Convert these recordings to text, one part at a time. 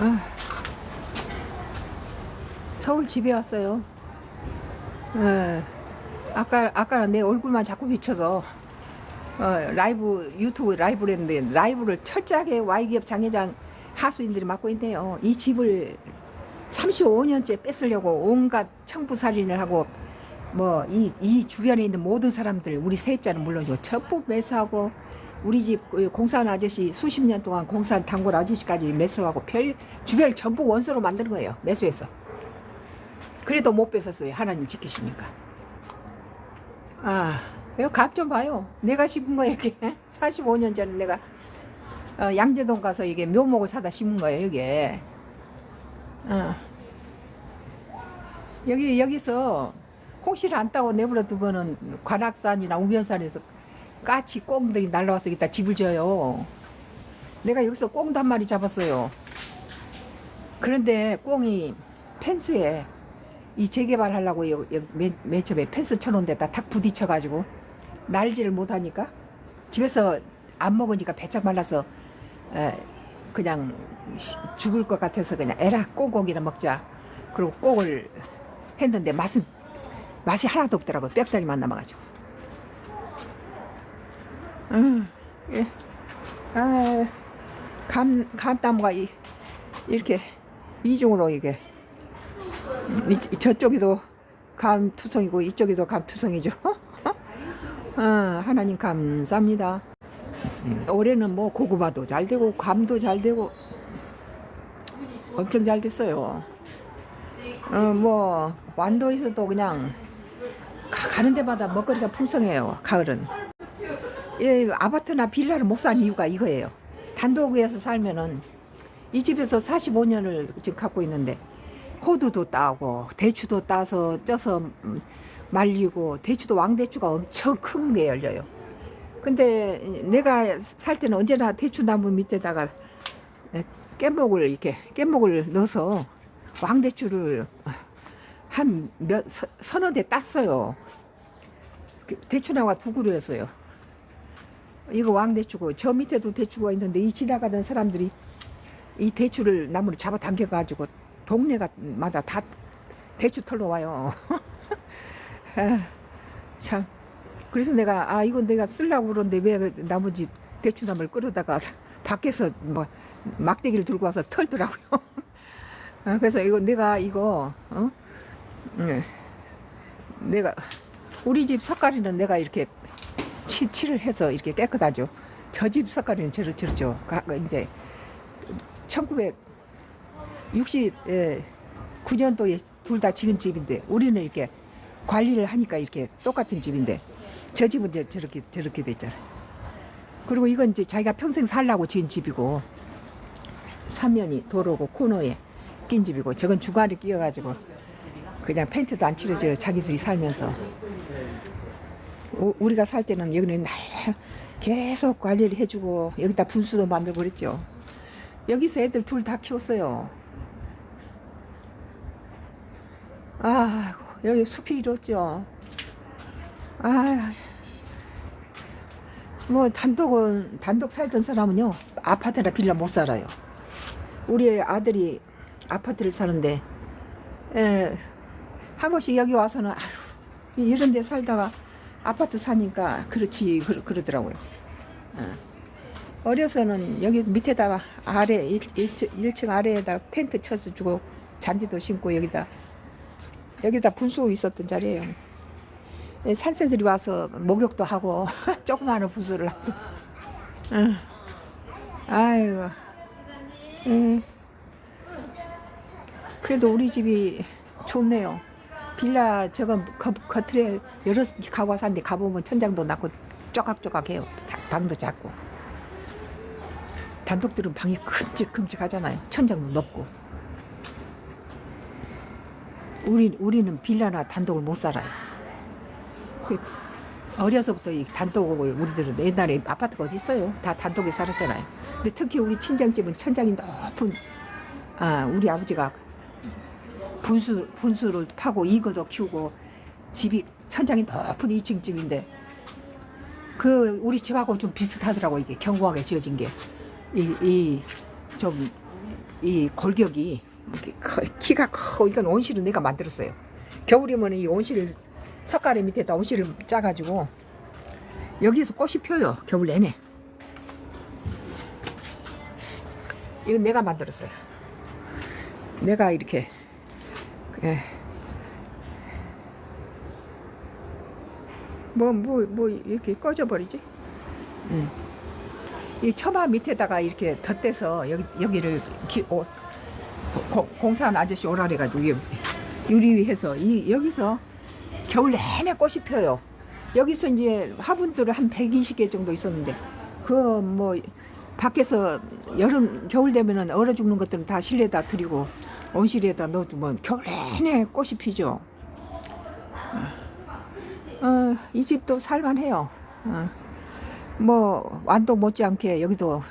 아, 서울 집에 왔어요. 예. 아까는 내 얼굴만 자꾸 비춰서 라이브 유튜브 라이브를 했는데 라이브를 철저하게 Y기업 장회장 하수인들이 맡고 있네요. 이 집을 35년째 뺏으려고 온갖 청부살인을 하고 뭐 이 주변에 있는 모든 사람들 우리 세입자는 물론요 전부 매수하고 우리 집 공사한 아저씨 수십 년 동안 공사한 단골 아저씨까지 매수하고 별 주변을 전부 원수로 만드는 거예요. 매수해서. 그래도 못 뺏었어요. 하나님 지키시니까. 아, 이거 값 좀 봐요. 내가 심은 거예요, 이게. 45년 전에 내가 양재동 가서 이게 묘목을 사다 심은 거예요, 이게. 여기서 홍시를 안 따고 내버려 두면은 관악산이나 우면산에서 까치 꽁들이 날라와서 여기다 집을 지어요. 내가 여기서 꽁도 한 마리 잡았어요. 그런데 꽁이 펜스에 이 재개발하려고 맨 처음에 펜스 쳐놓은 데다 탁 부딪혀가지고 날지를 못하니까 집에서 안 먹으니까 배짝 말라서 그냥 죽을 것 같아서 그냥 에라 꽁고기나 먹자. 그리고 꽁을 했는데 맛이 하나도 없더라고요. 뼈다리만 남아가지고. 예. 감나무가 이렇게 이중으로 이게 저쪽에도 감투성이고 이쪽에도 감투성이죠. 하나님 감사합니다. 올해는 뭐 고구마도 잘 되고 감도 잘 되고 엄청 잘 됐어요. 뭐 완도에서도 그냥 가는 데마다 먹거리가 풍성해요. 가을은. 아파트나 빌라를 못 사는 이유가 이거예요. 단독에서 살면은 이 집에서 45년을 지금 갖고 있는데 호두도 따고 대추도 따서 쪄서 말리고 대추도 왕대추가 엄청 큰 게 열려요. 근데 내가 살 때는 언제나 대추 나무 밑에다가 깻목을 넣어서 왕대추를 한 서너 대 땄어요. 대추나무가 두 그루였어요. 이거 왕대추고 저 밑에도 대추가 있는데 이 지나가던 사람들이 이 대추를 나무를 잡아 당겨가지고 동네마다 다 대추 털러 와요. 참. 그래서 내가 이건 내가 쓰려고 그러는데 왜 나머지 대추나무를 끌어다가 밖에서 뭐 막대기를 들고 와서 털더라고요. 그래서 내가 내가 우리 집 석가리는 내가 이렇게 칠을 해서 이렇게 깨끗하죠. 저 집 석가리는 저렇죠. 이제 1969년도에 둘 다 지은 집인데 우리는 이렇게 관리를 하니까 이렇게 똑같은 집인데 저 집은 이제 저렇게 됐잖아요. 그리고 이건 이제 자기가 평생 살라고 지은 집이고 삼면이 도로고 코너에 낀 집이고 저건 중간에 끼어가지고 그냥 페인트도 안 칠해줘요. 자기들이 살면서. 우리가 살 때는 여기는 계속 관리를 해주고 여기다 분수도 만들고 그랬죠. 여기서 애들 둘 다 키웠어요. 여기 숲이 이렇죠. 뭐 단독 살던 사람은요 아파트나 빌라 못 살아요. 우리 아들이 아파트를 사는데 한 번씩 여기 와서는 이런 데 살다가 아파트 사니까 그렇지 그러더라고요. 어려서는 여기 밑에다가 아래 1층 아래에다 텐트 쳐서 주고 잔디도 심고 여기다 분수 있었던 자리예요. 산새들이 와서 목욕도 하고 조그마한 분수를 하고. 아이고. 그래도 우리 집이 좋네요. 빌라 저건 겉틀에 여러 가구가 산데 가보면 천장도 낮고 쪼각쪼각해요. 방도 작고. 단독들은 방이 큼직큼직하잖아요. 천장도 높고. 우리는 빌라나 단독을 못 살아요. 어려서부터 이 단독을 우리들은 옛날에 아파트가 어디 있어요? 다 단독에 살았잖아요. 근데 특히 우리 친정집은 천장이 높은 우리 아버지가 분수를 파고 이거도 키우고 집이 천장이 높은 2층 집인데 우리 집하고 좀 비슷하더라고. 이게 견고하게 지어진 게 좀 이 골격이 키가 커. 이건 온실을 내가 만들었어요. 겨울이면 이 온실을 석가래 밑에다 온실을 짜가지고 여기서 꽃이 펴요. 겨울 내내. 이건 내가 만들었어요. 내가 이렇게 뭐 이렇게 꺼져버리지? 이 처마 밑에다가 이렇게 덧대서 여기를 공사한 아저씨 오라 그래가지고 유리해서 여기서 겨울 내내 꽃이 펴요. 여기서 이제 화분들을 한 120개 정도 있었는데 그 뭐 밖에서 여름 겨울 되면은 얼어 죽는 것들은 다 실내에다 드리고 온실에다 넣어두면 겨울 내내 꽃이 피죠. 이 집도 살만해요. 뭐 완도 못지않게 여기도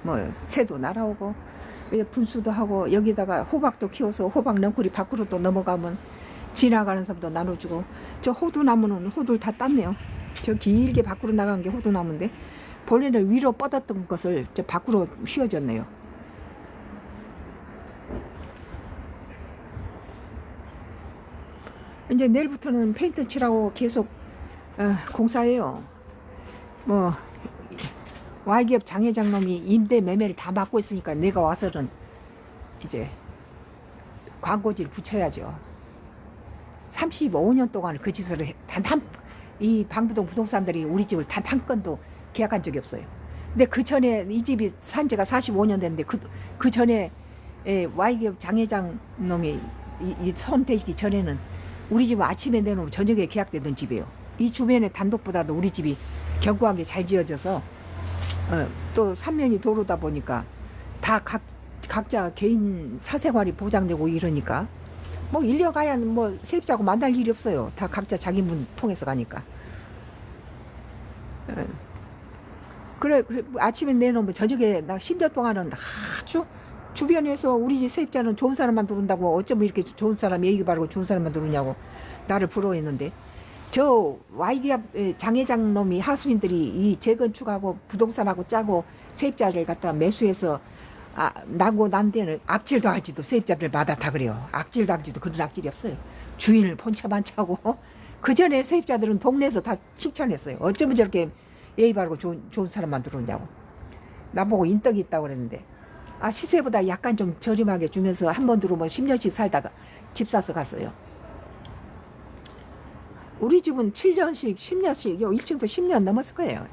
뭐 새도 날아오고 분수도 하고 여기다가 호박도 키워서 호박 넝쿨이 밖으로 또 넘어가면 지나가는 사람도 나눠주고 저 호두나무는 호두를 다 땄네요. 저 길게 밖으로 나간 게 호두나무인데 본래는 위로 뻗었던 것을 저 밖으로 휘어졌네요. 이제 내일부터는 페인트 칠하고 계속 공사해요. 뭐 Y기업 장회장 놈이 임대 매매를 다 맡고 있으니까 내가 와서는 이제 광고지를 붙여야죠. 35년 동안 그 짓을 이 방부동 부동산들이 우리 집을 단 한 건도 계약한 적이 없어요. 근데 그 전에 이 집이 산 지가 45년 됐는데 그 전에 Y기업 장회장 놈이 이 손 대기 전에는 우리 집은 아침에 내놓으면 저녁에 계약되던 집이에요. 이 주변에 단독보다도 우리 집이 견고하게 잘 지어져서 또 삼면이 도로다 보니까 다 각자 개인 사생활이 보장되고 이러니까 뭐 일려가야 뭐 세입자하고 만날 일이 없어요. 다 각자 자기 문 통해서 가니까. 그래 아침에 내놓으면 저녁에 나 10년 동안은 아주 주변에서 우리 집 세입자는 좋은 사람만 들어온다고 어쩌면 이렇게 좋은 사람 얘기 바르고 좋은 사람만 들어오냐고 나를 부러워했는데 저 Y기업 장회장 놈이 하수인들이 이 재건축하고 부동산하고 짜고 세입자를 갖다 매수해서 나고 난 데는 악질도 할지도 세입자들마다 다 그래요. 악질도 할지도 그런 악질이 없어요. 주인을 본체만 차고 그 전에 세입자들은 동네에서 다 칭찬했어요. 어쩌면 저렇게 예의 바르고 좋은 사람만 들어오냐고. 나보고 인덕이 있다고 그랬는데 시세보다 약간 좀 저렴하게 주면서 한 번 들어오면 10년씩 살다가 집 사서 갔어요. 우리 집은 7년씩 10년씩 1층도 10년 넘었을 거예요.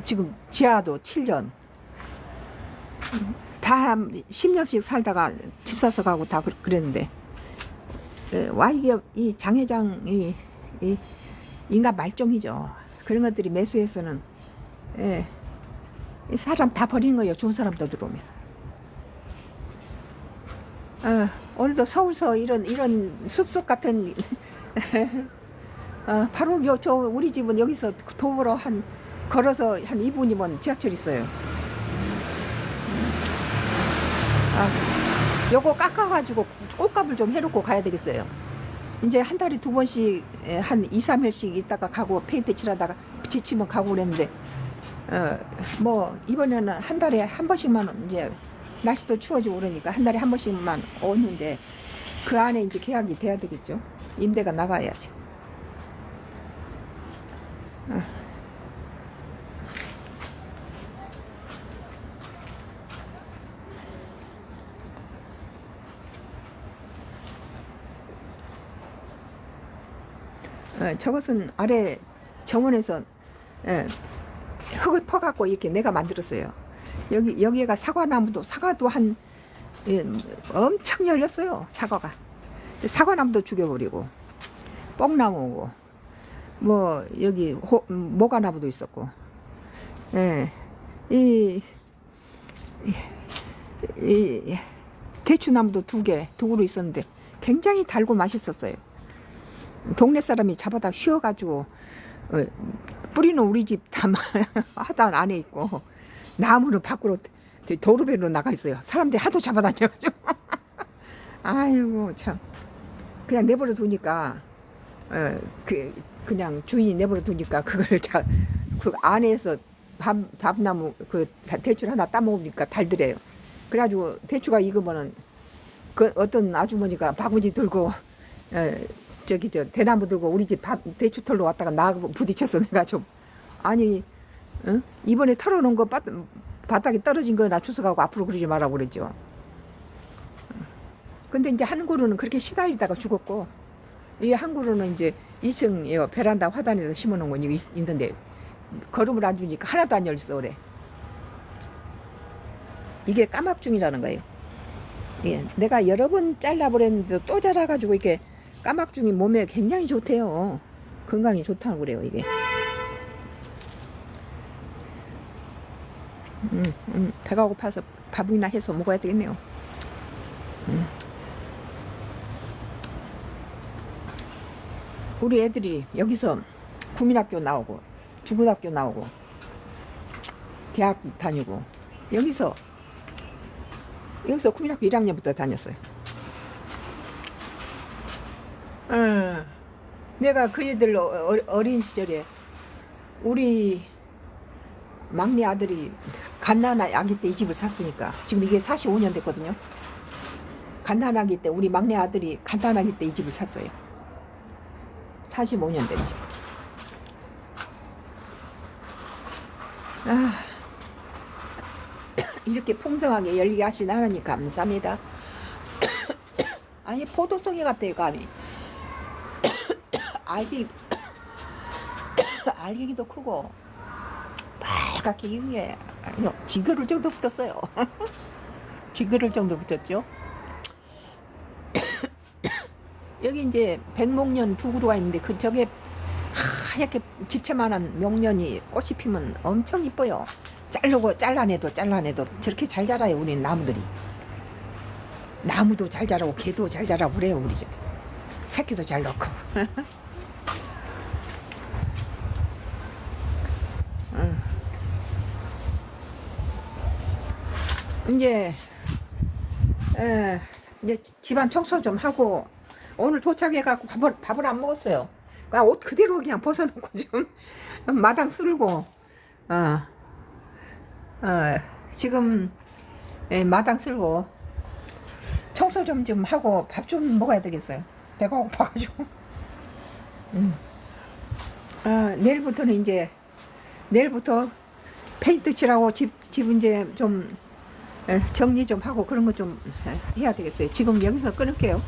지금 지하도 7년 다 10년씩 살다가 집 사서 가고 다 그랬는데 Y기업 이 장회장이 이 인간 말종이죠. 그런 것들이 매수해서는 사람 다 버리는 거예요. 좋은 사람도 들어오면. 오늘도 서울서 이런 숲속 같은 바로 저 우리 집은 여기서 도보로 걸어서 한 2분이면 지하철 있어요. 요거 깎아가지고 꽃값을 좀 해놓고 가야 되겠어요. 이제 한 달에 2번씩 한 2, 3일씩 있다가 가고 페인트 칠하다가 지치면 가고 그랬는데 뭐 이번에는 한 달에 한 번씩만 이제 날씨도 추워지고 그러니까 한 달에 한 번씩만 오는데 그 안에 이제 계약이 돼야 되겠죠. 임대가 나가야지. 저것은 아래 정원에서 흙을 퍼갖고 이렇게 내가 만들었어요. 여기가 사과도 한 엄청 열렸어요. 사과나무도 죽여버리고 뽕나무고 뭐 여기 모가나무도 있었고 이 대추나무도 두 그루 있었는데 굉장히 달고 맛있었어요. 동네 사람이 잡아다 휘어가지고 뿌리는 우리 집 하단 안에 있고 나무는 밖으로 도로배로 나가 있어요. 사람들이 하도 잡아다녀가지고 아이고 참 그냥 내버려 두니까 그냥 주인이 내버려 두니까 그걸 그 안에서 밥나무 그 대추를 하나 따먹으니까 달더래요. 그래가지고 대추가 익으면은 그 어떤 아주머니가 바구니 들고 저기 저 대나무 들고 우리 집 대추 털러 왔다가 나하고 부딪혀서 내가 좀 아니 이번에 털어놓은 거 바닥에 떨어진 거나 주워가고 앞으로 그러지 말라고 그랬죠. 근데 이제 한 그루는 그렇게 시달리다가 죽었고 이 한 그루는 이제 2층 베란다 화단에서 심어놓은 건 있는데 거름을 안 주니까 하나도 안 열렸어 그래. 이게 까막중이라는 거예요. 예, 내가 여러 번 잘라버렸는데 또 자라가지고 이게 까막중이 몸에 굉장히 좋대요. 건강에 좋다고 그래요 이게. 배가 고파서 밥이나 해서 먹어야 되겠네요. 우리 애들이 여기서 국민학교 나오고 중고등학교 나오고 대학 다니고 여기서 국민학교 1학년부터 다녔어요. 내가 그 애들 어린 시절에 우리 막내 아들이 갓난아기 때 이 집을 샀으니까 지금 이게 45년 됐거든요. 갓난아기 때 우리 막내 아들이 갓난아기 때 이 집을 샀어요. 45년 된 집. 이렇게 풍성하게 열리게 하신 하나님 감사합니다. 아니 포도송이 같아요 감이. 알갱이도 크고 빨갛게 이게 징그러울 정도 붙었어요. 징그러울 정도 붙었죠. 여기 이제 백목련 두 그루가 있는데 그 저게 하얗게 집채만한 목련이 꽃이 피면 엄청 이뻐요. 잘라내도 저렇게 잘 자라요. 우리 나무들이. 나무도 잘 자라고 개도 잘 자라고 그래요 우리 집. 새끼도 잘 넣고. 이제 집안 청소 좀 하고 오늘 도착해갖고 밥을 안 먹었어요. 그냥 옷 그대로 그냥 벗어놓고 좀 마당 쓸고 지금 마당 쓸고 청소 좀 하고 밥 좀 먹어야 되겠어요. 배가 고파가지고. 내일부터 페인트 칠하고 집 이제 좀 정리 좀 하고 그런 거 좀 해야 되겠어요. 지금 여기서 끊을게요.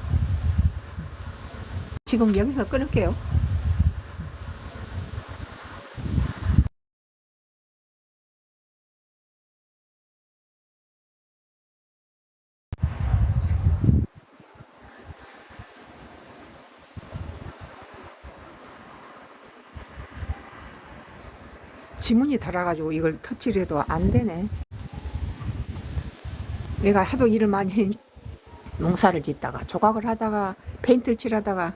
지문이 달아가지고 이걸 터치를 해도 안 되네. 내가 하도 일을 많이 농사를 짓다가 조각을 하다가 페인트를 칠하다가